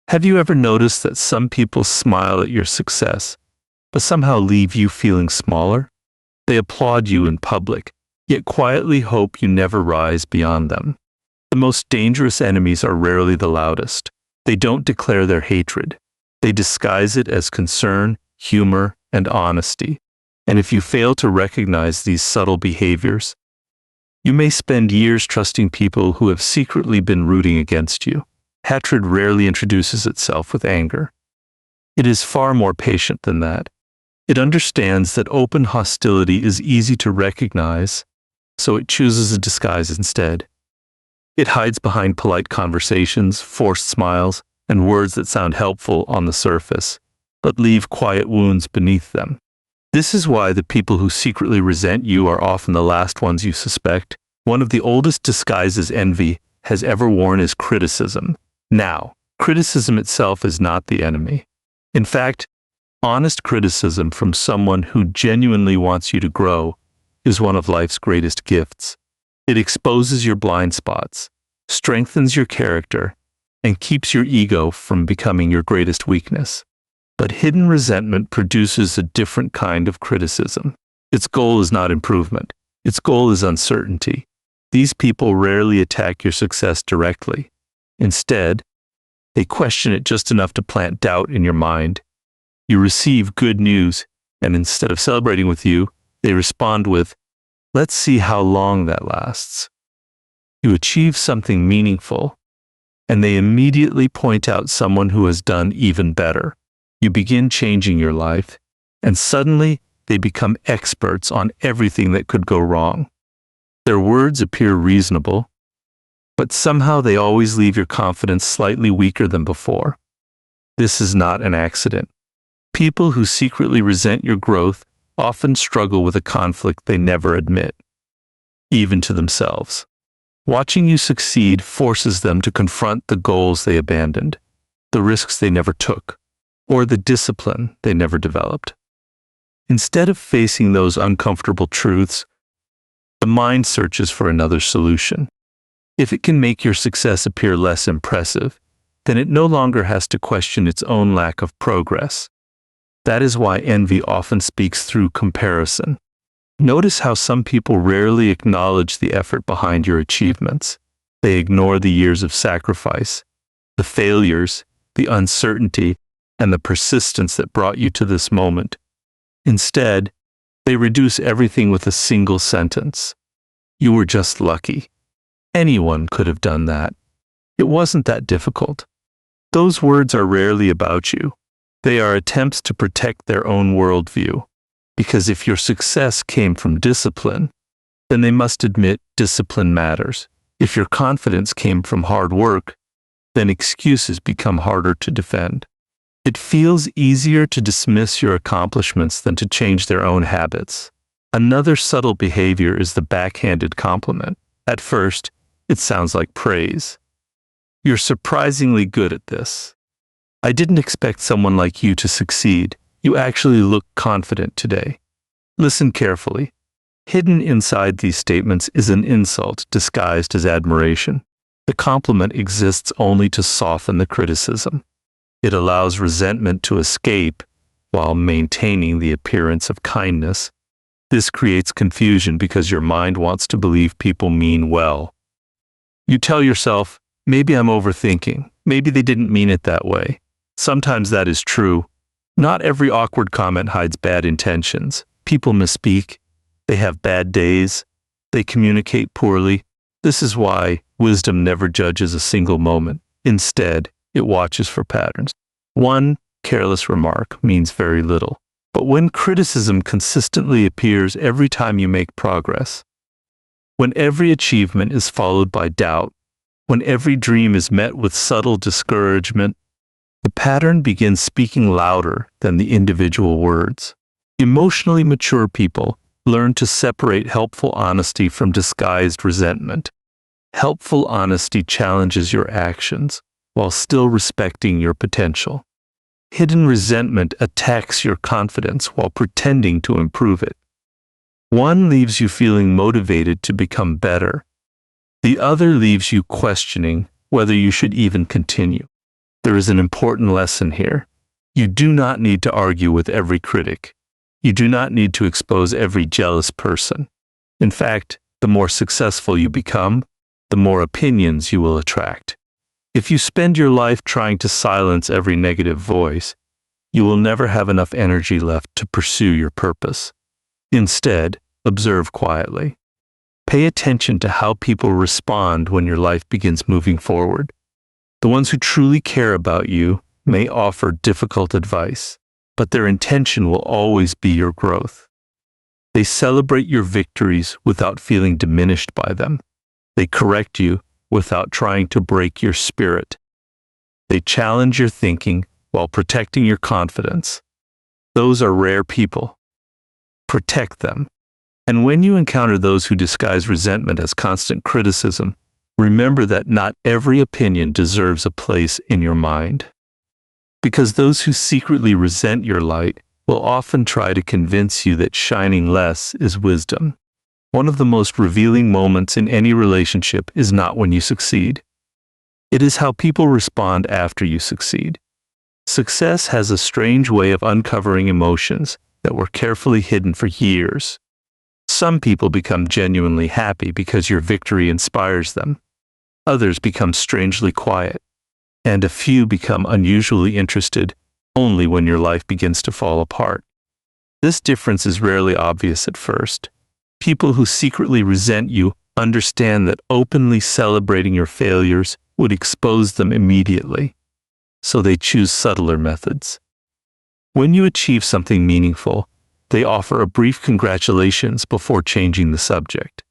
Have you ever noticed that some people smile at your success, but somehow leave you feeling smaller? They applaud you in public, yet quietly hope you never rise beyond them. The most dangerous enemies are rarely the loudest. They don't declare their hatred. They disguise it as concern, humor, and honesty. And if you fail to recognize these subtle behaviors, you may spend years trusting people who have secretly been rooting against you. Hatred rarely introduces itself with anger. It is far more patient than that. It understands that open hostility is easy to recognize, so it chooses a disguise instead. It hides behind polite conversations, forced smiles, and words that sound helpful on the surface, but leave quiet wounds beneath them. This is why the people who secretly resent you are often the last ones you suspect. One of the oldest disguises envy has ever worn is criticism. Now, criticism itself is not the enemy. In fact, honest criticism from someone who genuinely wants you to grow is one of life's greatest gifts. It exposes your blind spots, strengthens your character, and keeps your ego from becoming your greatest weakness. But hidden resentment produces a different kind of criticism. Its goal is not improvement. Its goal is uncertainty. These people rarely attack your success directly. Instead, they question it just enough to plant doubt in your mind. You receive good news, and instead of celebrating with you, they respond with, "Let's see how long that lasts." You achieve something meaningful, and they immediately point out someone who has done even better. You begin changing your life, and suddenly they become experts on everything that could go wrong. Their words appear reasonable, but somehow they always leave your confidence slightly weaker than before. This is not an accident. People who secretly resent your growth often struggle with a conflict they never admit, even to themselves. Watching you succeed forces them to confront the goals they abandoned, the risks they never took, or the discipline they never developed. Instead of facing those uncomfortable truths, the mind searches for another solution. If it can make your success appear less impressive, then it no longer has to question its own lack of progress. That is why envy often speaks through comparison. Notice how some people rarely acknowledge the effort behind your achievements. They ignore the years of sacrifice, the failures, the uncertainty, and the persistence that brought you to this moment. Instead, they reduce everything with a single sentence. You were just lucky. Anyone could have done that. It wasn't that difficult. Those words are rarely about you. They are attempts to protect their own worldview. Because if your success came from discipline, then they must admit discipline matters. If your confidence came from hard work, then excuses become harder to defend. It feels easier to dismiss your accomplishments than to change their own habits. Another subtle behavior is the backhanded compliment. At first, it sounds like praise. "You're surprisingly good at this. I didn't expect someone like you to succeed. You actually look confident today." Listen carefully. Hidden inside these statements is an insult disguised as admiration. The compliment exists only to soften the criticism. It allows resentment to escape while maintaining the appearance of kindness. This creates confusion because your mind wants to believe people mean well. You tell yourself, maybe I'm overthinking. Maybe they didn't mean it that way. Sometimes that is true. Not every awkward comment hides bad intentions. People misspeak. They have bad days. They communicate poorly. This is why wisdom never judges a single moment. Instead, it watches for patterns. One careless remark means very little. But when criticism consistently appears every time you make progress, when every achievement is followed by doubt, when every dream is met with subtle discouragement, the pattern begins speaking louder than the individual words. Emotionally mature people learn to separate helpful honesty from disguised resentment. Helpful honesty challenges your actions while still respecting your potential. Hidden resentment attacks your confidence while pretending to improve it. One leaves you feeling motivated to become better. The other leaves you questioning whether you should even continue. There is an important lesson here. You do not need to argue with every critic. You do not need to expose every jealous person. In fact, the more successful you become, the more opinions you will attract. If you spend your life trying to silence every negative voice, you will never have enough energy left to pursue your purpose. Instead, observe quietly. Pay attention to how people respond when your life begins moving forward. The ones who truly care about you may offer difficult advice, but their intention will always be your growth. They celebrate your victories without feeling diminished by them. They correct you without trying to break your spirit. They challenge your thinking while protecting your confidence. Those are rare people. Protect them. And when you encounter those who disguise resentment as constant criticism, remember that not every opinion deserves a place in your mind. Because those who secretly resent your light will often try to convince you that shining less is wisdom. One of the most revealing moments in any relationship is not when you succeed. It is how people respond after you succeed. Success has a strange way of uncovering emotions that were carefully hidden for years. Some people become genuinely happy because your victory inspires them. Others become strangely quiet, and a few become unusually interested only when your life begins to fall apart. This difference is rarely obvious at first. People who secretly resent you understand that openly celebrating your failures would expose them immediately, so they choose subtler methods. When you achieve something meaningful, they offer a brief congratulations before changing the subject.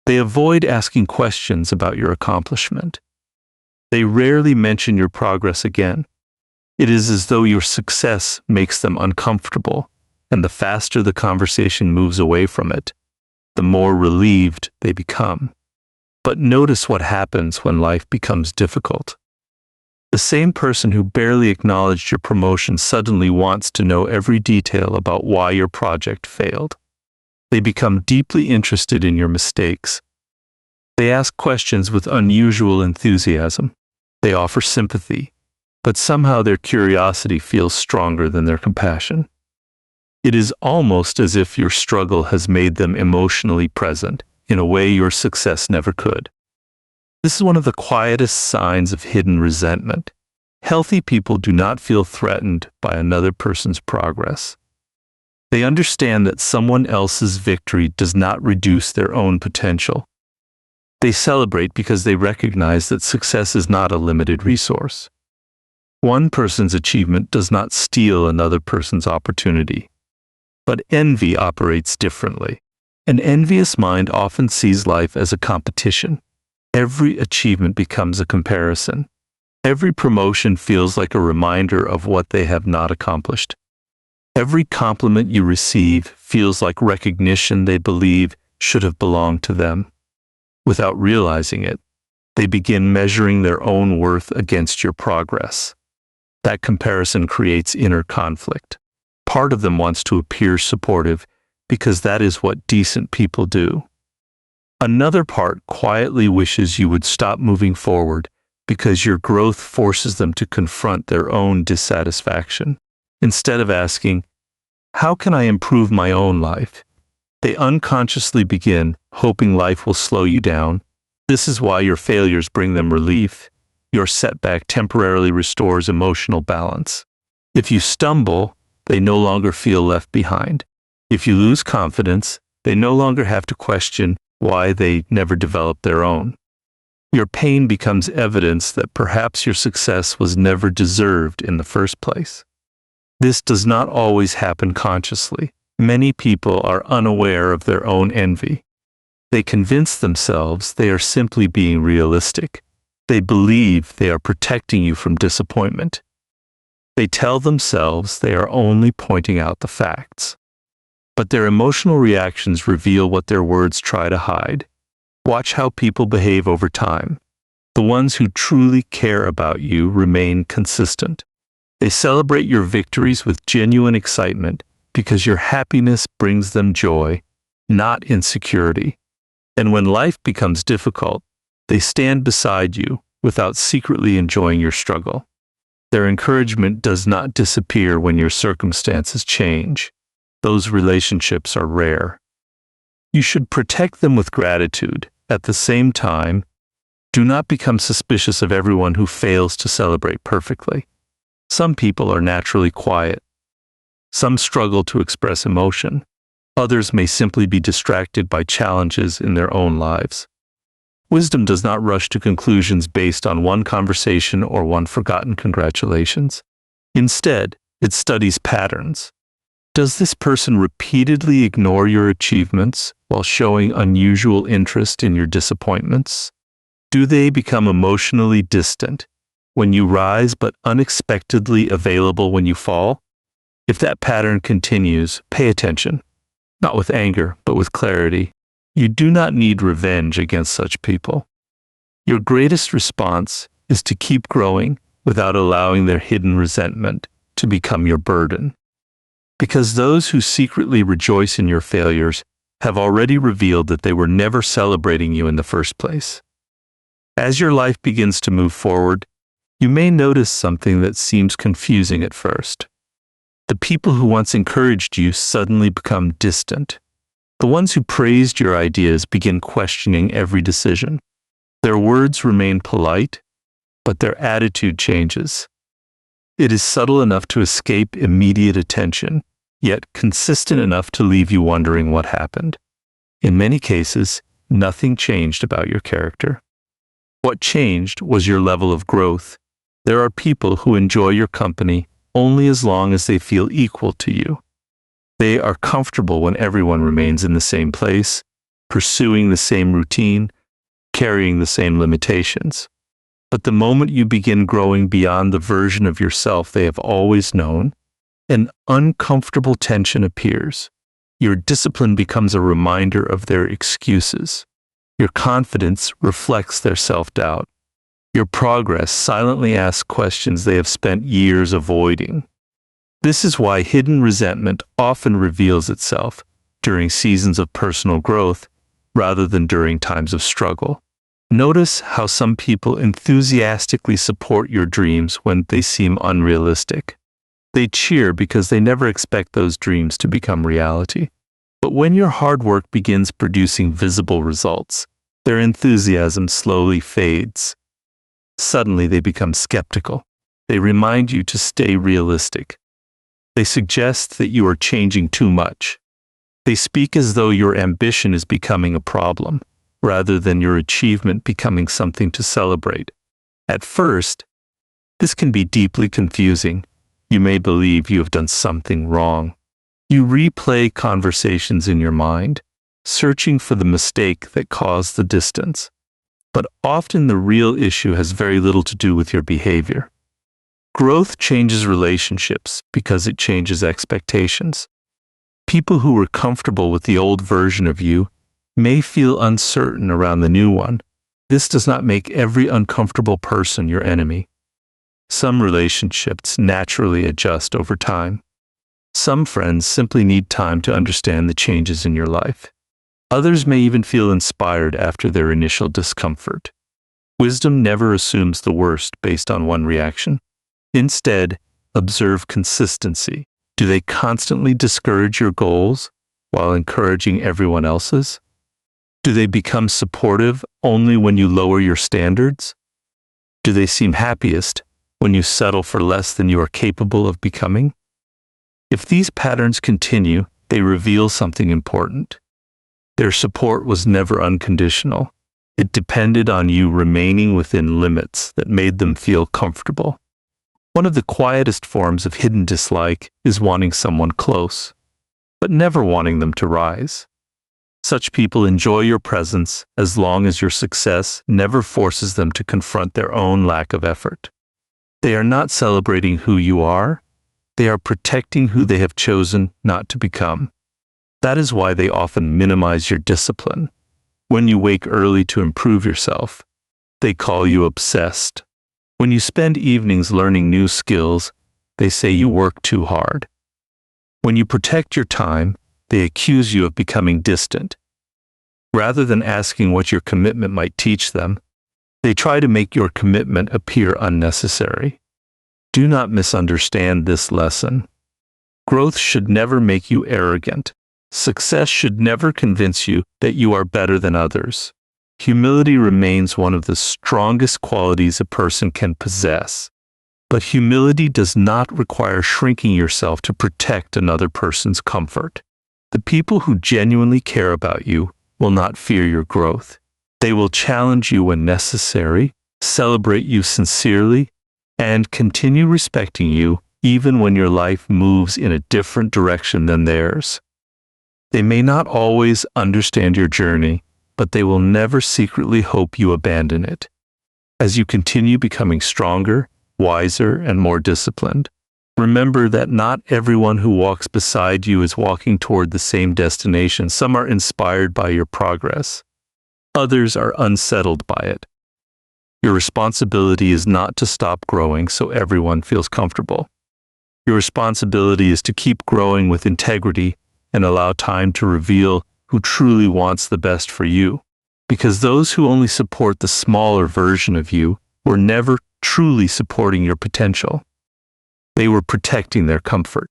They avoid asking questions about your accomplishment. They rarely mention your progress again. It is as though your success makes them uncomfortable, and the faster the conversation moves away from it, the more relieved they become. But notice what happens when life becomes difficult. The same person who barely acknowledged your promotion suddenly wants to know every detail about why your project failed. They become deeply interested in your mistakes. They ask questions with unusual enthusiasm. They offer sympathy, but somehow their curiosity feels stronger than their compassion. It is almost as if your struggle has made them emotionally present in a way your success never could. This is one of the quietest signs of hidden resentment. Healthy people do not feel threatened by another person's progress. They understand that someone else's victory does not reduce their own potential. They celebrate because they recognize that success is not a limited resource. One person's achievement does not steal another person's opportunity. But envy operates differently. An envious mind often sees life as a competition. Every achievement becomes a comparison. Every promotion feels like a reminder of what they have not accomplished. Every compliment you receive feels like recognition they believe should have belonged to them. Without realizing it, they begin measuring their own worth against your progress. That comparison creates inner conflict. Part of them wants to appear supportive because that is what decent people do. Another part quietly wishes you would stop moving forward because your growth forces them to confront their own dissatisfaction. Instead of asking, "How can I improve my own life?" they unconsciously begin hoping life will slow you down. This is why your failures bring them relief. Your setback temporarily restores emotional balance. If you stumble, they no longer feel left behind. If you lose confidence, they no longer have to question why they never developed their own. Your pain becomes evidence that perhaps your success was never deserved in the first place. This does not always happen consciously. Many people are unaware of their own envy. They convince themselves they are simply being realistic. They believe they are protecting you from disappointment. They tell themselves they are only pointing out the facts. But their emotional reactions reveal what their words try to hide. Watch how people behave over time. The ones who truly care about you remain consistent. They celebrate your victories with genuine excitement because your happiness brings them joy, not insecurity. And when life becomes difficult, they stand beside you without secretly enjoying your struggle. Their encouragement does not disappear when your circumstances change. Those relationships are rare. You should protect them with gratitude. At the same time, do not become suspicious of everyone who fails to celebrate perfectly. Some people are naturally quiet. Some struggle to express emotion. Others may simply be distracted by challenges in their own lives. Wisdom does not rush to conclusions based on one conversation or one forgotten congratulations. Instead, it studies patterns. Does this person repeatedly ignore your achievements while showing unusual interest in your disappointments? Do they become emotionally distant when you rise but unexpectedly available when you fall? If that pattern continues, pay attention, not with anger, but with clarity. You do not need revenge against such people. Your greatest response is to keep growing without allowing their hidden resentment to become your burden. Because those who secretly rejoice in your failures have already revealed that they were never celebrating you in the first place. As your life begins to move forward, you may notice something that seems confusing at first. The people who once encouraged you suddenly become distant. The ones who praised your ideas begin questioning every decision. Their words remain polite, but their attitude changes. It is subtle enough to escape immediate attention, yet consistent enough to leave you wondering what happened. In many cases, nothing changed about your character. What changed was your level of growth. There are people who enjoy your company only as long as they feel equal to you. They are comfortable when everyone remains in the same place, pursuing the same routine, carrying the same limitations. But the moment you begin growing beyond the version of yourself they have always known, an uncomfortable tension appears. Your discipline becomes a reminder of their excuses. Your confidence reflects their self-doubt. Your progress silently asks questions they have spent years avoiding. This is why hidden resentment often reveals itself during seasons of personal growth rather than during times of struggle. Notice how some people enthusiastically support your dreams when they seem unrealistic. They cheer because they never expect those dreams to become reality. But when your hard work begins producing visible results, their enthusiasm slowly fades. Suddenly they become skeptical. They remind you to stay realistic. They suggest that you are changing too much. They speak as though your ambition is becoming a problem, rather than your achievement becoming something to celebrate. At first, this can be deeply confusing. You may believe you have done something wrong. You replay conversations in your mind, searching for the mistake that caused the distance. But often the real issue has very little to do with your behavior. Growth changes relationships because it changes expectations. People who were comfortable with the old version of you may feel uncertain around the new one. This does not make every uncomfortable person your enemy. Some relationships naturally adjust over time. Some friends simply need time to understand the changes in your life. Others may even feel inspired after their initial discomfort. Wisdom never assumes the worst based on one reaction. Instead, observe consistency. Do they constantly discourage your goals while encouraging everyone else's? Do they become supportive only when you lower your standards? Do they seem happiest when you settle for less than you are capable of becoming? If these patterns continue, they reveal something important. Their support was never unconditional. It depended on you remaining within limits that made them feel comfortable. One of the quietest forms of hidden dislike is wanting someone close, but never wanting them to rise. Such people enjoy your presence as long as your success never forces them to confront their own lack of effort. They are not celebrating who you are, they are protecting who they have chosen not to become. That is why they often minimize your discipline. When you wake early to improve yourself, they call you obsessed. When you spend evenings learning new skills, they say you work too hard. When you protect your time, they accuse you of becoming distant. Rather than asking what your commitment might teach them, they try to make your commitment appear unnecessary. Do not misunderstand this lesson. Growth should never make you arrogant. Success should never convince you that you are better than others. Humility remains one of the strongest qualities a person can possess. But humility does not require shrinking yourself to protect another person's comfort. The people who genuinely care about you will not fear your growth. They will challenge you when necessary, celebrate you sincerely, and continue respecting you even when your life moves in a different direction than theirs. They may not always understand your journey, but they will never secretly hope you abandon it. As you continue becoming stronger, wiser, and more disciplined, remember that not everyone who walks beside you is walking toward the same destination. Some are inspired by your progress. Others are unsettled by it. Your responsibility is not to stop growing so everyone feels comfortable. Your responsibility is to keep growing with integrity and allow time to reveal who truly wants the best for you. Because those who only support the smaller version of you were never truly supporting your potential. They were protecting their comfort.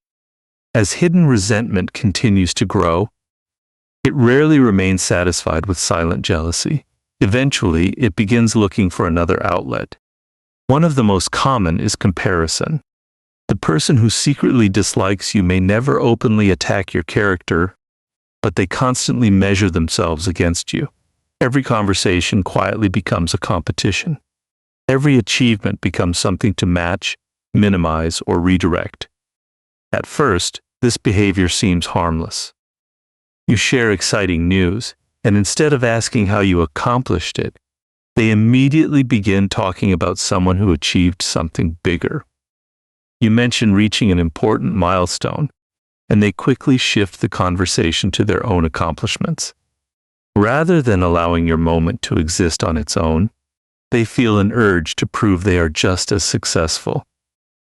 As hidden resentment continues to grow, it rarely remains satisfied with silent jealousy. Eventually, it begins looking for another outlet. One of the most common is comparison. The person who secretly dislikes you may never openly attack your character, but they constantly measure themselves against you. Every conversation quietly becomes a competition. Every achievement becomes something to match, minimize, or redirect. At first, this behavior seems harmless. You share exciting news, and instead of asking how you accomplished it, they immediately begin talking about someone who achieved something bigger. You mention reaching an important milestone, and they quickly shift the conversation to their own accomplishments. Rather than allowing your moment to exist on its own, they feel an urge to prove they are just as successful,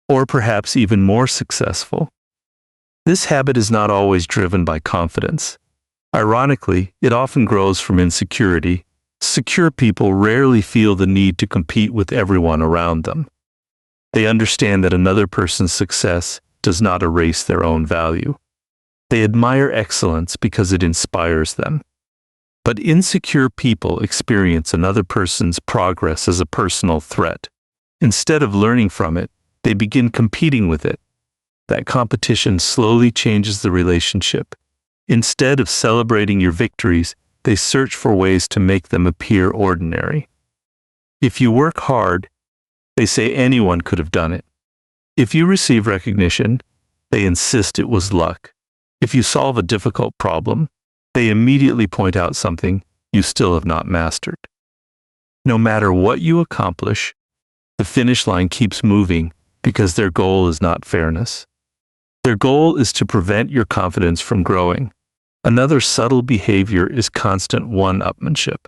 or perhaps even more successful. This habit is not always driven by confidence. Ironically, it often grows from insecurity. Secure people rarely feel the need to compete with everyone around them. They understand that another person's success does not erase their own value. They admire excellence because it inspires them. But insecure people experience another person's progress as a personal threat. Instead of learning from it, they begin competing with it. That competition slowly changes the relationship. Instead of celebrating your victories, they search for ways to make them appear ordinary. If you work hard, they say anyone could have done it. If you receive recognition, they insist it was luck. If you solve a difficult problem, they immediately point out something you still have not mastered. No matter what you accomplish, the finish line keeps moving because their goal is not fairness. Their goal is to prevent your confidence from growing. Another subtle behavior is constant one-upmanship.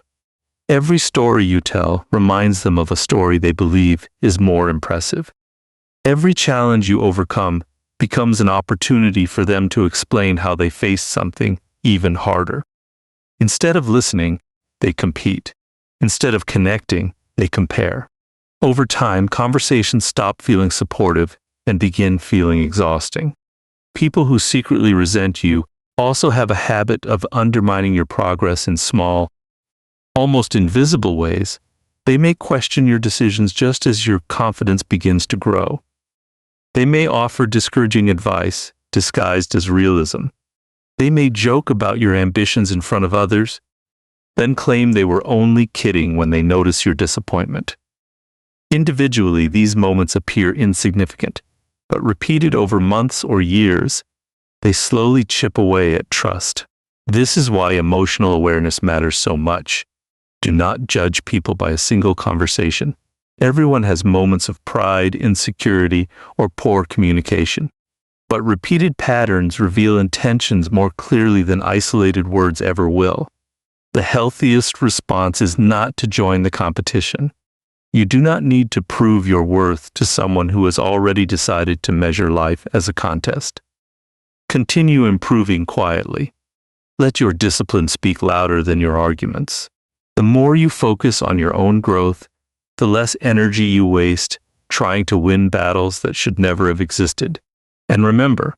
Every story you tell reminds them of a story they believe is more impressive. Every challenge you overcome becomes an opportunity for them to explain how they faced something even harder. Instead of listening, they compete. Instead of connecting, they compare. Over time, conversations stop feeling supportive and begin feeling exhausting. People who secretly resent you also have a habit of undermining your progress in small, almost invisible ways. They may question your decisions just as your confidence begins to grow. They may offer discouraging advice disguised as realism. They may joke about your ambitions in front of others, then claim they were only kidding when they notice your disappointment. Individually, these moments appear insignificant, but repeated over months or years, they slowly chip away at trust. This is why emotional awareness matters so much. Do not judge people by a single conversation. Everyone has moments of pride, insecurity, or poor communication. But repeated patterns reveal intentions more clearly than isolated words ever will. The healthiest response is not to join the competition. You do not need to prove your worth to someone who has already decided to measure life as a contest. Continue improving quietly. Let your discipline speak louder than your arguments. The more you focus on your own growth, the less energy you waste trying to win battles that should never have existed. And remember,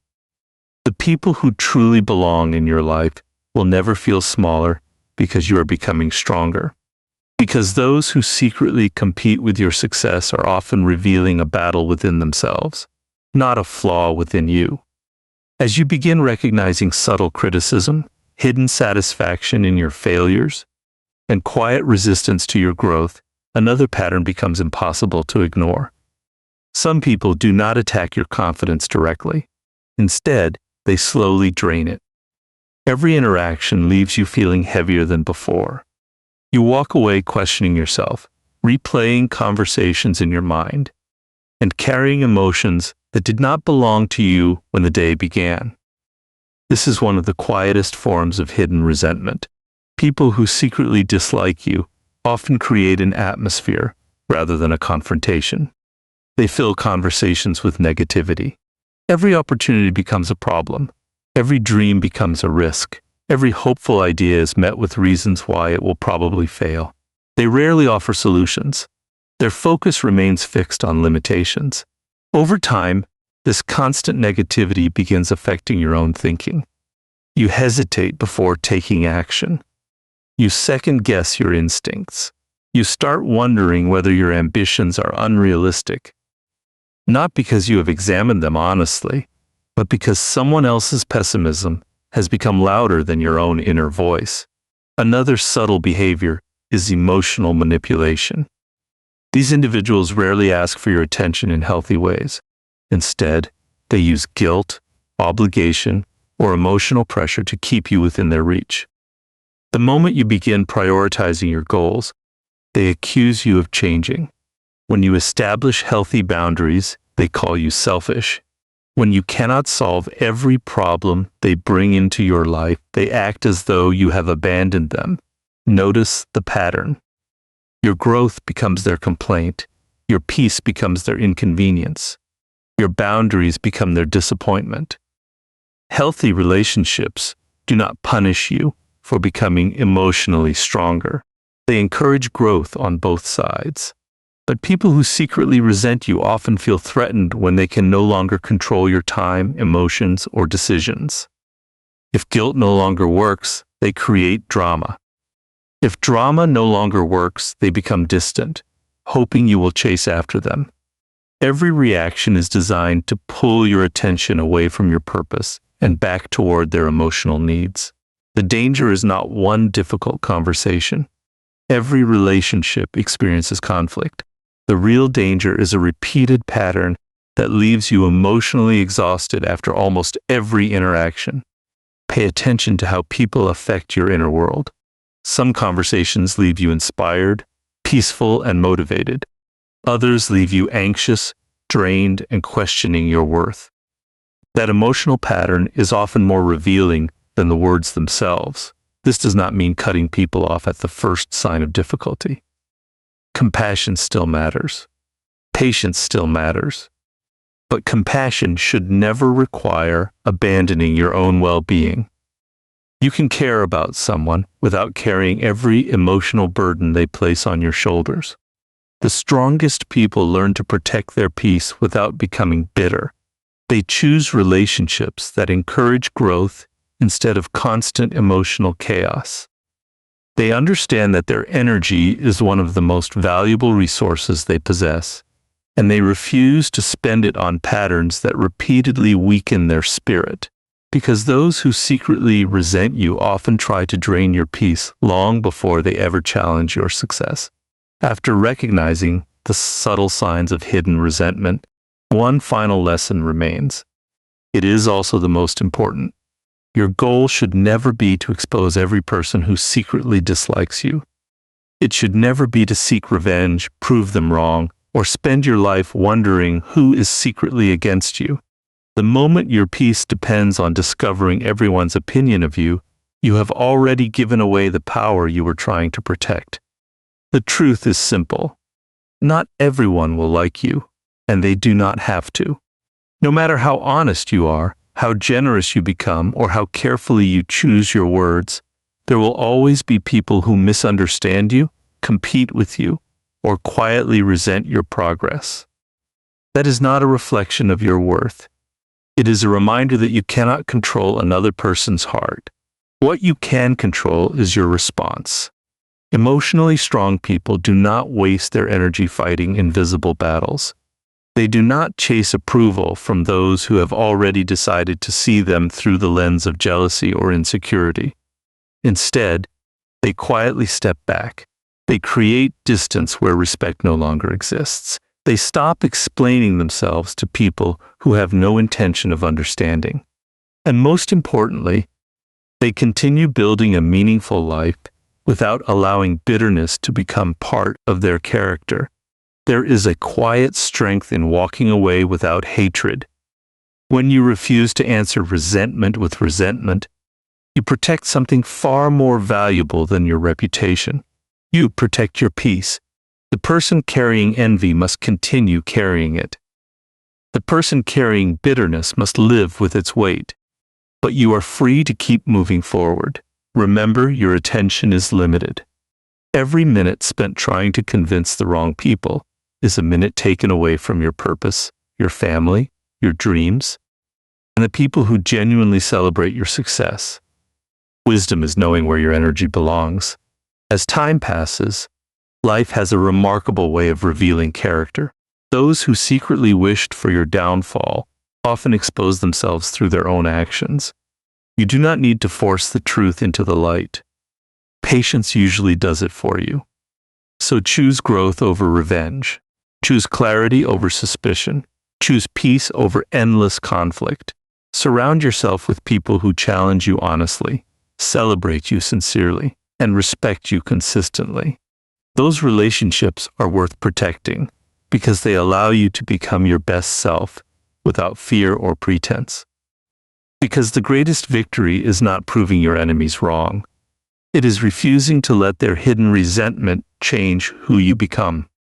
the people who truly belong in your life will never feel smaller because you are becoming stronger. Because those who secretly compete with your success are often revealing a battle within themselves, not a flaw within you. As you begin recognizing subtle criticism, hidden satisfaction in your failures, and quiet resistance to your growth, another pattern becomes impossible to ignore. Some people do not attack your confidence directly. Instead, they slowly drain it. Every interaction leaves you feeling heavier than before. You walk away questioning yourself, replaying conversations in your mind, and carrying emotions that did not belong to you when the day began. This is one of the quietest forms of hidden resentment. People who secretly dislike you often create an atmosphere rather than a confrontation. They fill conversations with negativity. Every opportunity becomes a problem. Every dream becomes a risk. Every hopeful idea is met with reasons why it will probably fail. They rarely offer solutions. Their focus remains fixed on limitations. Over time, this constant negativity begins affecting your own thinking. You hesitate before taking action. You second-guess your instincts. You start wondering whether your ambitions are unrealistic. Not because you have examined them honestly, but because someone else's pessimism has become louder than your own inner voice. Another subtle behavior is emotional manipulation. These individuals rarely ask for your attention in healthy ways. Instead, they use guilt, obligation, or emotional pressure to keep you within their reach. The moment you begin prioritizing your goals, they accuse you of changing. When you establish healthy boundaries, they call you selfish. When you cannot solve every problem they bring into your life, they act as though you have abandoned them. Notice the pattern. Your growth becomes their complaint. Your peace becomes their inconvenience. Your boundaries become their disappointment. Healthy relationships do not punish you for becoming emotionally stronger. They encourage growth on both sides. But people who secretly resent you often feel threatened when they can no longer control your time, emotions, or decisions. If guilt no longer works, they create drama. If drama no longer works, they become distant, hoping you will chase after them. Every reaction is designed to pull your attention away from your purpose and back toward their emotional needs. The danger is not one difficult conversation. Every relationship experiences conflict. The real danger is a repeated pattern that leaves you emotionally exhausted after almost every interaction. Pay attention to how people affect your inner world. Some conversations leave you inspired, peaceful, and motivated. Others leave you anxious, drained, and questioning your worth. That emotional pattern is often more revealing than the words themselves. This does not mean cutting people off at the first sign of difficulty. Compassion still matters. Patience still matters. But compassion should never require abandoning your own well-being. You can care about someone without carrying every emotional burden they place on your shoulders. The strongest people learn to protect their peace without becoming bitter. They choose relationships that encourage growth instead of constant emotional chaos. They understand that their energy is one of the most valuable resources they possess, and they refuse to spend it on patterns that repeatedly weaken their spirit. Because those who secretly resent you often try to drain your peace long before they ever challenge your success. After recognizing the subtle signs of hidden resentment, one final lesson remains. It is also the most important. Your goal should never be to expose every person who secretly dislikes you. It should never be to seek revenge, prove them wrong, or spend your life wondering who is secretly against you. The moment your peace depends on discovering everyone's opinion of you, you have already given away the power you were trying to protect. The truth is simple. Not everyone will like you, and they do not have to. No matter how honest you are, how generous you become, or how carefully you choose your words, there will always be people who misunderstand you, compete with you, or quietly resent your progress. That is not a reflection of your worth. It is a reminder that you cannot control another person's heart. What you can control is your response. Emotionally strong people do not waste their energy fighting invisible battles. They do not chase approval from those who have already decided to see them through the lens of jealousy or insecurity. Instead, they quietly step back. They create distance where respect no longer exists. They stop explaining themselves to people who have no intention of understanding. And most importantly, they continue building a meaningful life without allowing bitterness to become part of their character. There is a quiet strength in walking away without hatred. When you refuse to answer resentment with resentment, you protect something far more valuable than your reputation. You protect your peace. The person carrying envy must continue carrying it. The person carrying bitterness must live with its weight. But you are free to keep moving forward. Remember, your attention is limited. Every minute spent trying to convince the wrong people is a minute taken away from your purpose, your family, your dreams, and the people who genuinely celebrate your success. Wisdom is knowing where your energy belongs. As time passes, life has a remarkable way of revealing character. Those who secretly wished for your downfall often expose themselves through their own actions. You do not need to force the truth into the light. Patience usually does it for you. So choose growth over revenge. Choose clarity over suspicion. Choose peace over endless conflict. Surround yourself with people who challenge you honestly, celebrate you sincerely, and respect you consistently. Those relationships are worth protecting because they allow you to become your best self without fear or pretense. Because the greatest victory is not proving your enemies wrong. It is refusing to let their hidden resentment change who you become.